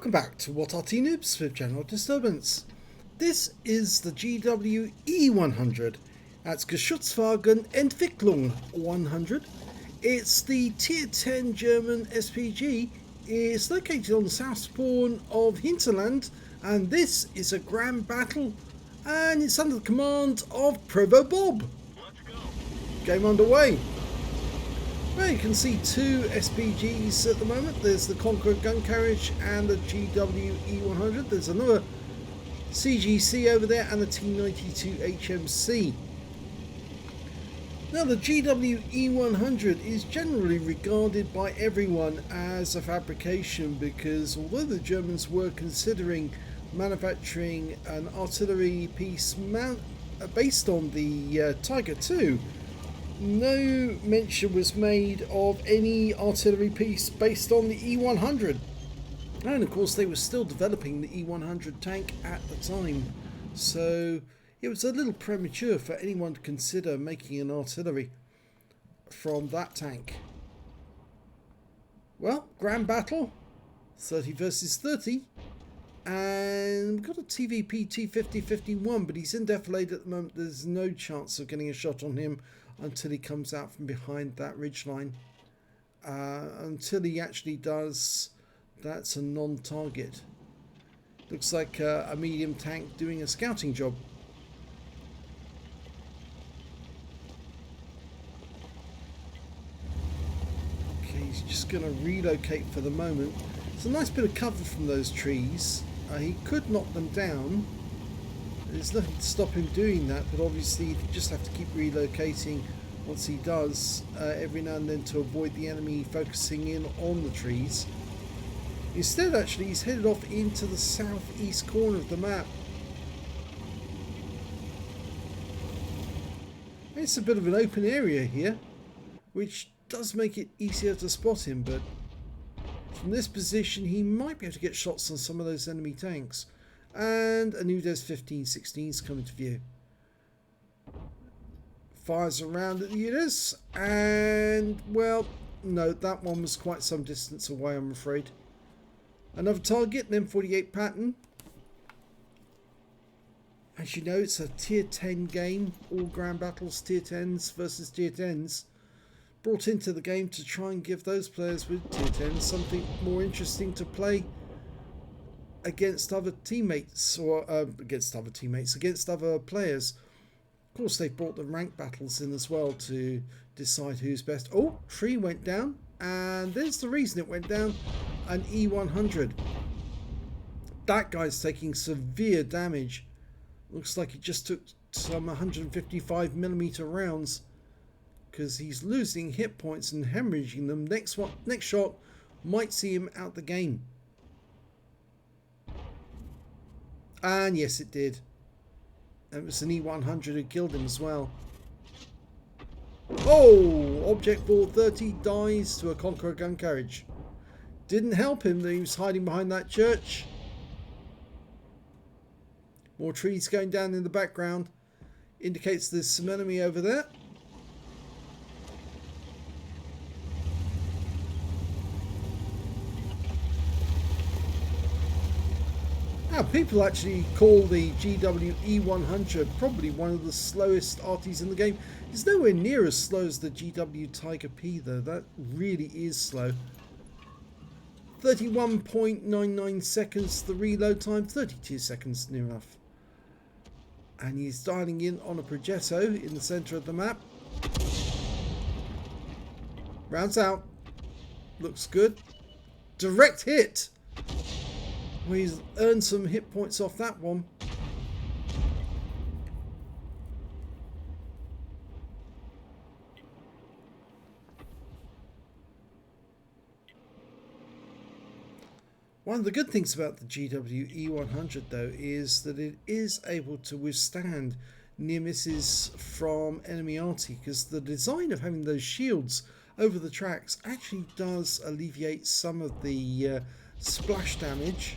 Welcome back to What Arty Noobs with General Disturbance. This is the GW E100. That's Geschützwagen Entwicklung 100. It's the Tier 10 German SPG. It's located on the south spawn of Hinterland, and this is a grand battle, and it's under the command of ProvoBob. Game underway. Well, you can see two SPGs at the moment. There's the Confederate gun carriage and the GW E100. There's another CGC over there and the T92 HMC. Now, the GW E100 is generally regarded by everyone as a fabrication because although the Germans were considering manufacturing an artillery piece based on the Tiger II, no mention was made of any artillery piece based on the E100. And of course they were still developing the E100 tank at the time, so it was a little premature for anyone to consider making an artillery from that tank. Well, grand battle, 30 versus 30, and we've got a TVP T5051, but he's in defilade at the moment. There's no chance of getting a shot on him until he comes out from behind that ridgeline. Until he actually does, that's a non-target. Looks like a medium tank doing a scouting job. Okay, he's just going to relocate for the moment. It's a nice bit of cover from those trees. He could knock them down. There's nothing to stop him doing that, but obviously you just have to keep relocating once he does, every now and then, to avoid the enemy focusing in on the trees. Instead, actually, he's headed off into the southeast corner of the map. It's a bit of an open area here, which does make it easier to spot him, but from this position he might be able to get shots on some of those enemy tanks. And a Noobs 1516 is coming to view. Fires around at the units, and well, no, that one was quite some distance away, I'm afraid. Another target, an M48 pattern. As you know, it's a tier 10 game, all grand battles, tier 10s versus tier 10s. Brought into the game to try and give those players with tier 10s something more interesting to play against other teammates, or against other players. Of course, they've brought the rank battles in as well to decide who's best. Oh, tree went down, and there's the reason it went down. An E100. That guy's taking severe damage. Looks like he just took some 155mm rounds because he's losing hit points and hemorrhaging them. Next shot might see him out the game. And yes, it did. It was an E100 who killed him as well. Oh! Object 430 dies to a Conqueror gun carriage. Didn't help him that he was hiding behind that church. More trees going down in the background. Indicates there's some enemy over there. Now, people actually call the GW E100 probably one of the slowest arties in the game. It's nowhere near as slow as the GW Tiger P though. That really is slow. 31.99 seconds the reload time, 32 seconds near enough. And he's dialing in on a Progetto in the centre of the map. Rounds out. Looks good. Direct hit. Well, he's earned some hit points off that one. One of the good things about the GW E100 though is that it is able to withstand near misses from enemy arty, because the design of having those shields over the tracks actually does alleviate some of the splash damage.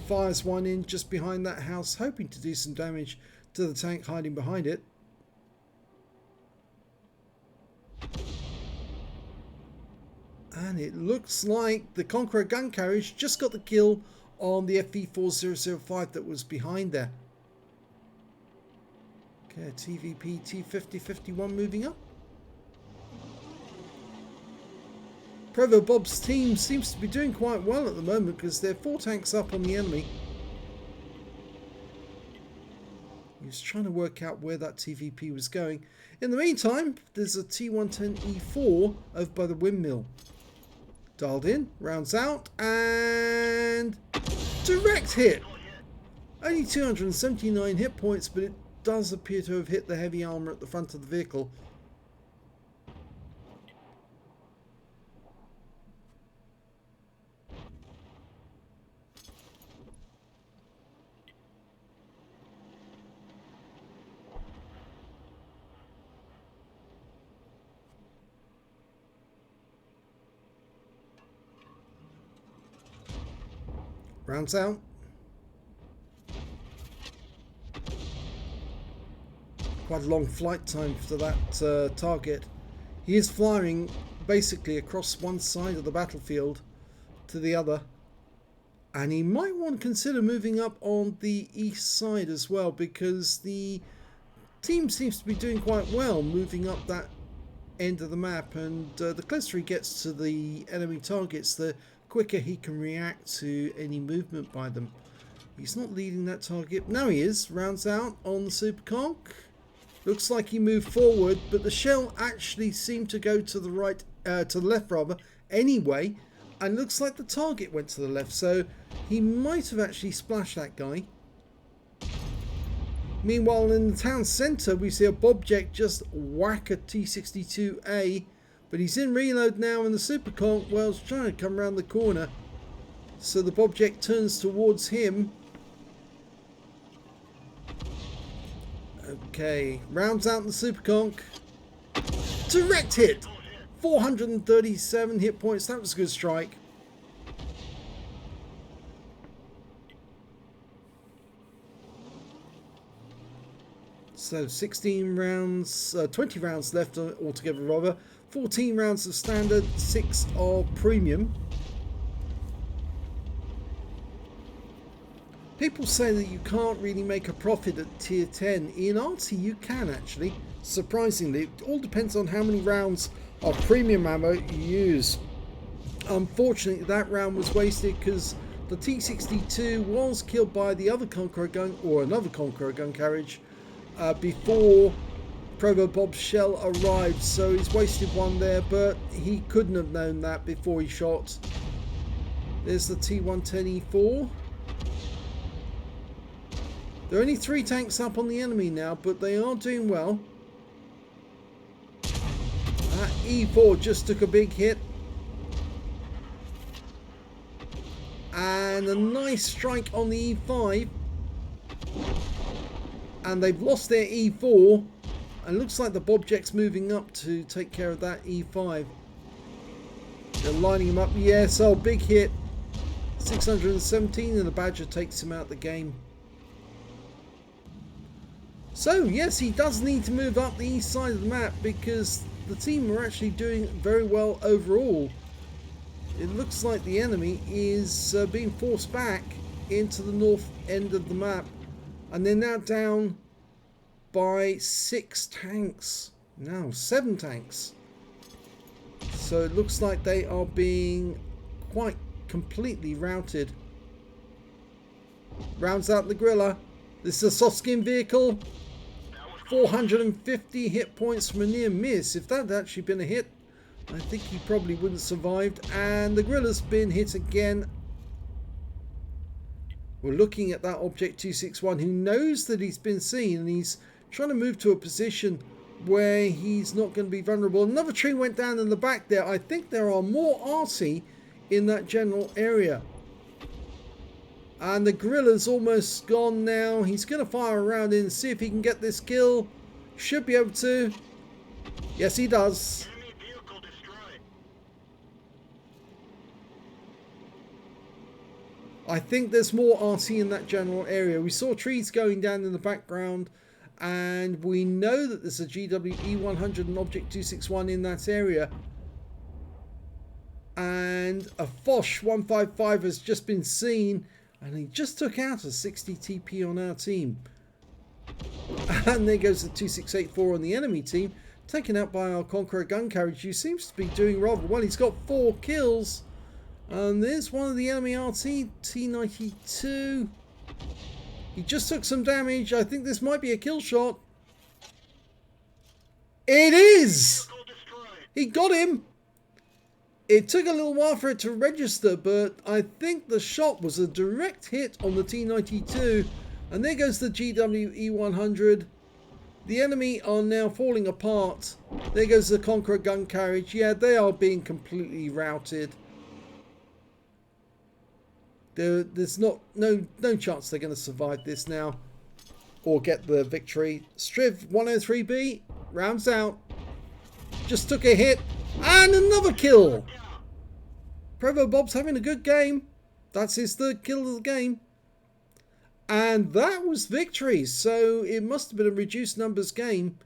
Fires one in just behind that house, hoping to do some damage to the tank hiding behind it. And it looks like the Conqueror gun carriage just got the kill on the FV4005 that was behind there. Okay, TVP T5051 moving up. ProvoBob's team seems to be doing quite well at the moment because they're 4 tanks up on the enemy. He's trying to work out where that TVP was going. In the meantime, there's a T110E4 over by the windmill. Dialed in, rounds out, and direct hit. Only 279 hit points, but it does appear to have hit the heavy armor at the front of the vehicle. Rounds out. Quite a long flight time for that target. He is flying basically across one side of the battlefield to the other. And he might want to consider moving up on the east side as well, because the team seems to be doing quite well moving up that end of the map. And the closer he gets to the enemy targets, the quicker he can react to any movement by them. He's not leading that target. Now he is. Rounds out on the Superconch. Looks like he moved forward, but the shell actually seemed to go to the right, to the left rather, anyway. And looks like the target went to the left, so he might have actually splashed that guy. Meanwhile, in the town centre, we see a Bobject just whack a T62A. But he's in reload now, and the Superconch, well, is trying to come around the corner. So the Bobject turns towards him. Okay, rounds out the Superconch. Direct hit! 437 hit points. That was a good strike. So 16 rounds, 20 rounds left altogether rather. 14 rounds of standard, 6 of premium. People say that you can't really make a profit at tier 10. In Arty you can actually, surprisingly. It all depends on how many rounds of premium ammo you use. Unfortunately that round was wasted because the T62 was killed by the other Conqueror gun, or another Conqueror gun carriage, before ProvoBob's shell arrived, so he's wasted one there, but he couldn't have known that before he shot. There's the T110E4. There are only 3 tanks up on the enemy now, but they are doing well. That E4 just took a big hit. And a nice strike on the E5. And they've lost their E4. And looks like the Bobject's moving up to take care of that E5. They're lining him up. Yes, oh, big hit. 617, and the Badger takes him out the game. So, yes, he does need to move up the east side of the map because the team are actually doing very well overall. It looks like the enemy is being forced back into the north end of the map. And they're now down by 6 tanks. No, 7 tanks. So it looks like they are being quite completely routed. Rounds out the Grilla. This is a soft skin vehicle. 450 hit points from a near miss. If that had actually been a hit, I think he probably wouldn't have survived. And the Grilla's been hit again. We're looking at that Object 261 who knows that he's been seen, and he's trying to move to a position where he's not going to be vulnerable. Another tree went down in the back there. I think there are more Arty in that general area. And the Gorilla's almost gone now. He's going to fire around in and see if he can get this kill. Should be able to. Yes, he does. I think there's more Arty in that general area. We saw trees going down in the background. And we know that there's a GW E100 and Object 261 in that area. And a Foch 155 has just been seen, and he just took out a 60 TP on our team. And there goes the 2684 on the enemy team, taken out by our Conqueror gun carriage, who seems to be doing rather well. He's got 4 kills. And there's one of the enemy Arty, T92. He just took some damage. I think this might be a kill shot. It is! He got him. It took a little while for it to register, but I think the shot was a direct hit on the T92. And there goes the E100. The enemy are now falling apart. There goes the Conqueror gun carriage. Yeah, they are being completely routed. There's no chance they're going to survive this now or get the victory. Striv 103B rounds out. Just took a hit and another kill. ProvoBob's having a good game. That's his 3rd kill of the game. And that was victory. So it must have been a reduced numbers game.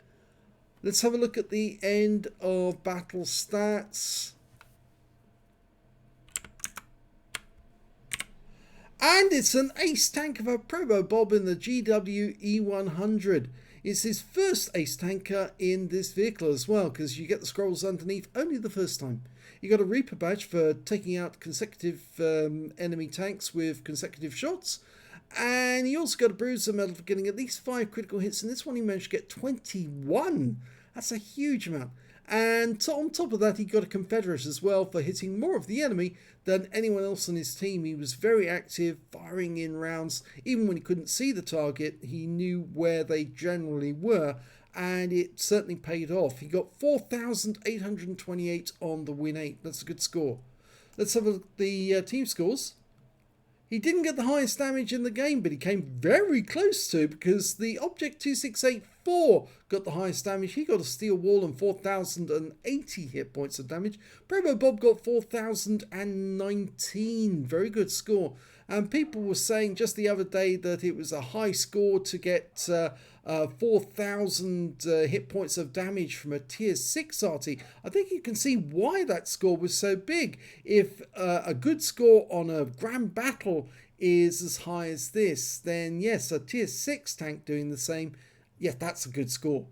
Let's have a look at the end of battle stats. And it's an ace tank of a ProvoBob in the E100. It's his first ace tanker in this vehicle as well, because you get the scrolls underneath only the first time. You got a Reaper badge for taking out consecutive enemy tanks with consecutive shots. And he also got a Bruiser medal for getting at least 5 critical hits. And this one he managed to get 21. That's a huge amount. And on top of that, he got a Confederate as well for hitting more of the enemy than anyone else on his team. He was very active, firing in rounds. Even when he couldn't see the target, he knew where they generally were. And it certainly paid off. He got 4,828 on the win 8. That's a good score. Let's have a look at the team scores. He didn't get the highest damage in the game, but he came very close to, because the Object 2684 got the highest damage. He got a steel wall and 4,080 hit points of damage. ProvoBob got 4,019. Very good score. And people were saying just the other day that it was a high score to get 4,000 hit points of damage from a tier 6 Arty. I think you can see why that score was so big. If a good score on a grand battle is as high as this, then yes, a tier 6 tank doing the same, yeah, that's a good score.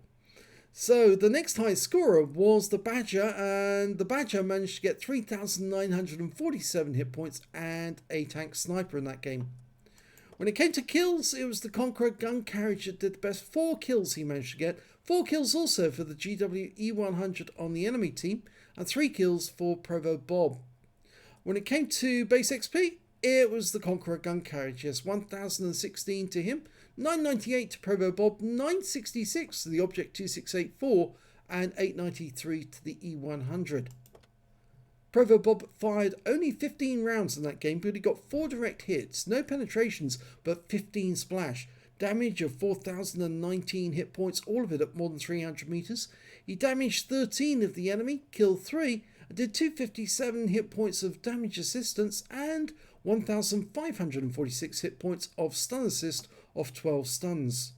So the next highest scorer was the Badger, and the Badger managed to get 3,947 hit points and a tank sniper in that game. When it came to kills, it was the Conqueror gun carriage that did the best. 4 kills he managed to get. 4 kills also for the E100 on the enemy team, and 3 kills for ProvoBob. When it came to base XP, it was the Conqueror gun carriage. Yes, 1,016 to him, 998 to ProvoBob, 966 to the Object 2684, and 893 to the E100. ProvoBob fired only 15 rounds in that game, but he got 4 direct hits, no penetrations, but 15 splash. Damage of 4,019 hit points, all of it at more than 300 meters. He damaged 13 of the enemy, killed 3, and did 257 hit points of damage assistance and 1,546 hit points of stun assist of 12 stuns.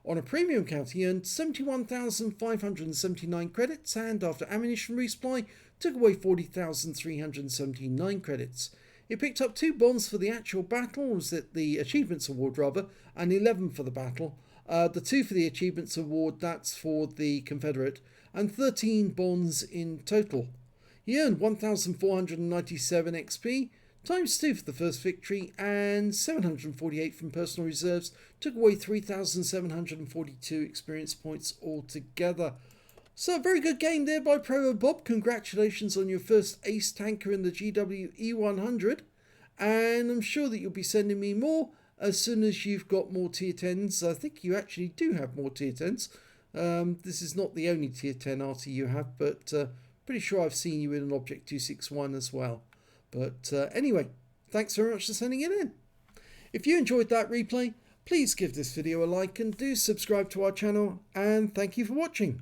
On a premium count, he earned 71,579 credits, and after ammunition resupply, took away 40,379 credits. He picked up 2 bonds for the actual battle, was it the Achievements Award rather, and 11 for the battle. The 2 for the Achievements Award, that's for the Confederate, and 13 bonds in total. He earned 1,497 XP, times 2 for the first victory, and 748 from personal reserves, took away 3,742 experience points altogether. So a very good game there by ProvoBob. Congratulations on your first ace tanker in the E100, and I'm sure that you'll be sending me more as soon as you've got more tier 10s. I think you actually do have more tier 10s. This is not the only tier 10 Arty you have, but pretty sure I've seen you in an Object 261 as well. But anyway, thanks very much for sending it in. If you enjoyed that replay, please give this video a like and do subscribe to our channel, and thank you for watching.